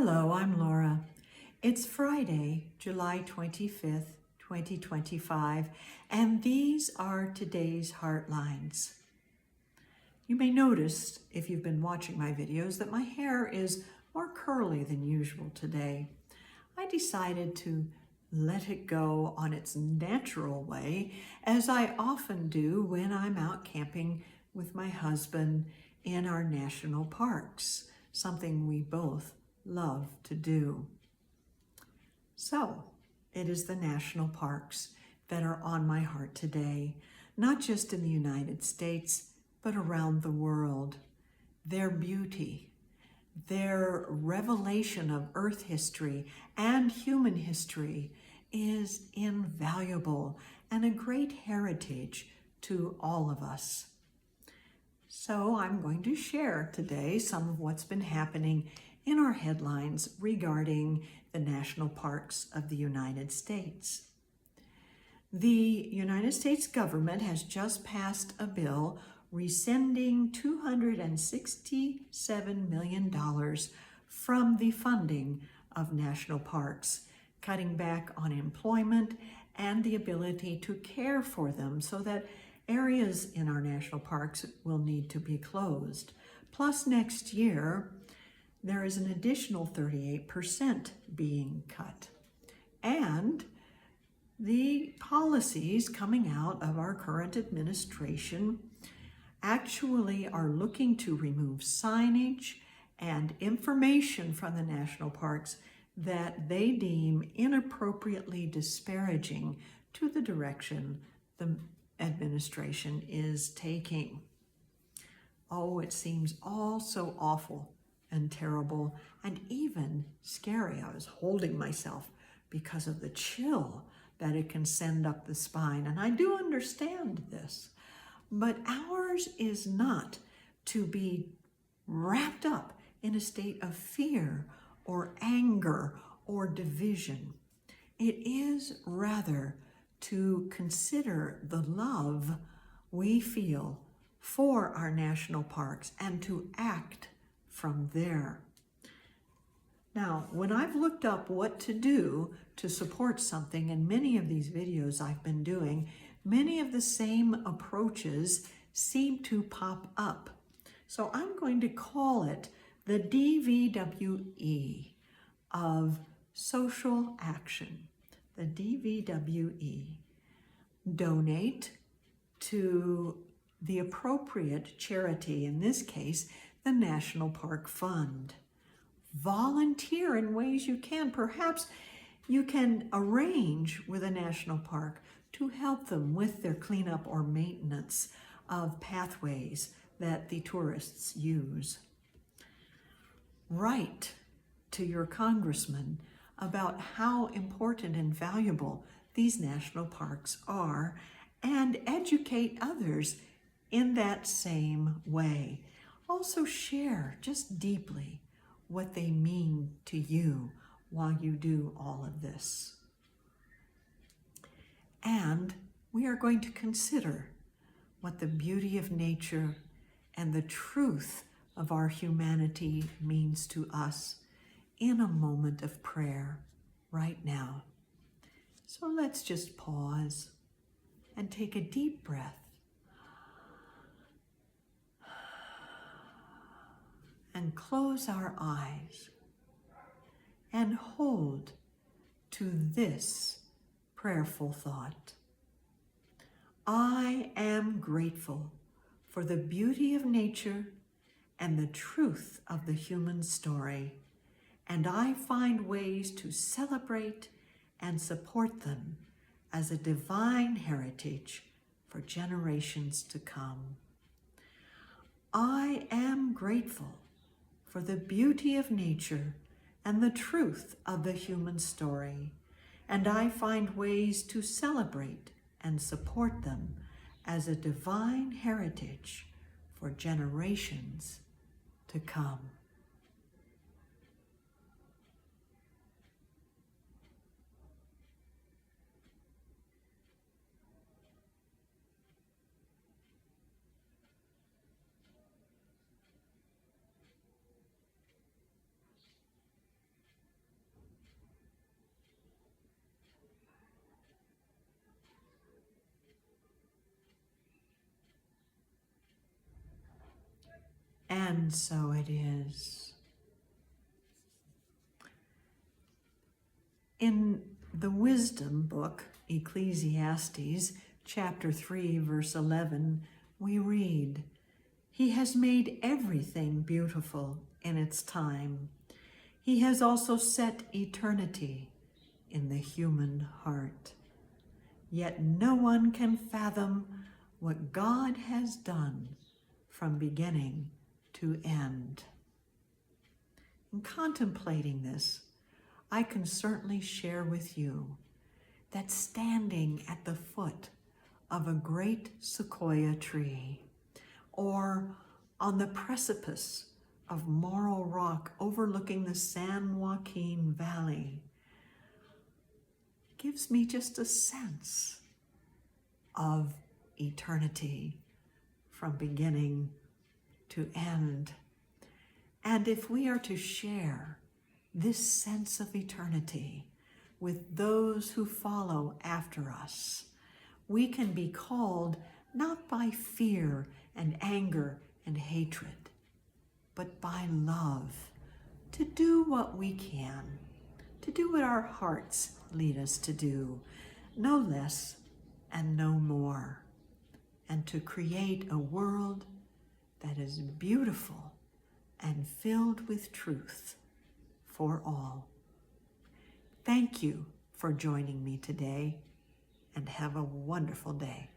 Hello, I'm Laura. It's Friday, July 25th, 2025, and these are today's Heartlines. You may notice, if you've been watching my videos, that my hair is more curly than usual today. I decided to let it go on its natural way, as I often do when I'm out camping with my husband in our national parks, something we both love to do. So, it is the national parks that are on my heart today, not just in the United States, but around the world. Their beauty, their revelation of Earth history and human history is invaluable and a great heritage to all of us. So I'm going to share today some of what's been happening in our headlines regarding the national parks of the United States. The United States government has just passed a bill rescinding $267 million from the funding of national parks, cutting back on employment and the ability to care for them so that areas in our national parks will need to be closed. Plus, next year, there is an additional 38% being cut. And the policies coming out of our current administration actually are looking to remove signage and information from the national parks that they deem inappropriately disparaging to the direction the administration is taking. Oh, it seems all so awful and terrible and even scary. I was holding myself because of the chill that it can send up the spine. And I do understand this, but ours is not to be wrapped up in a state of fear or anger or division. It is rather to consider the love we feel for our national parks and to act from there. Now, when I've looked up what to do to support something, in many of these videos I've been doing, many of the same approaches seem to pop up. So I'm going to call it the DVWE of social action. The DVWE. Donate to the appropriate charity, in this case, the National Park Fund. Volunteer in ways you can. Perhaps you can arrange with a national park to help them with their cleanup or maintenance of pathways that the tourists use. Write to your congressman about how important and valuable these national parks are and educate others in that same way. Also share just deeply what they mean to you while you do all of this. And we are going to consider what the beauty of nature and the truth of our humanity means to us in a moment of prayer right now. So let's just pause and take a deep breath and close our eyes and hold to this prayerful thought. I am grateful for the beauty of nature and the truth of the human story, and I find ways to celebrate and support them as a divine heritage for generations to come. I am grateful for the beauty of nature and the truth of the human story, and I find ways to celebrate and support them as a divine heritage for generations to come. and so it is. In the wisdom book, Ecclesiastes, chapter 3, verse 11, we read, "He has made everything beautiful in its time. He has also set eternity in the human heart. Yet no one can fathom what God has done from beginning to end." In contemplating this, I can certainly share with you that standing at the foot of a great sequoia tree or on the precipice of Morro Rock overlooking the San Joaquin Valley gives me just a sense of eternity from beginning to end. And if we are to share this sense of eternity with those who follow after us, we can be called not by fear and anger and hatred, but by love, to do what we can, to do what our hearts lead us to do, no less and no more, and to create a world that is beautiful and filled with truth for all. Thank you for joining me today, and have a wonderful day.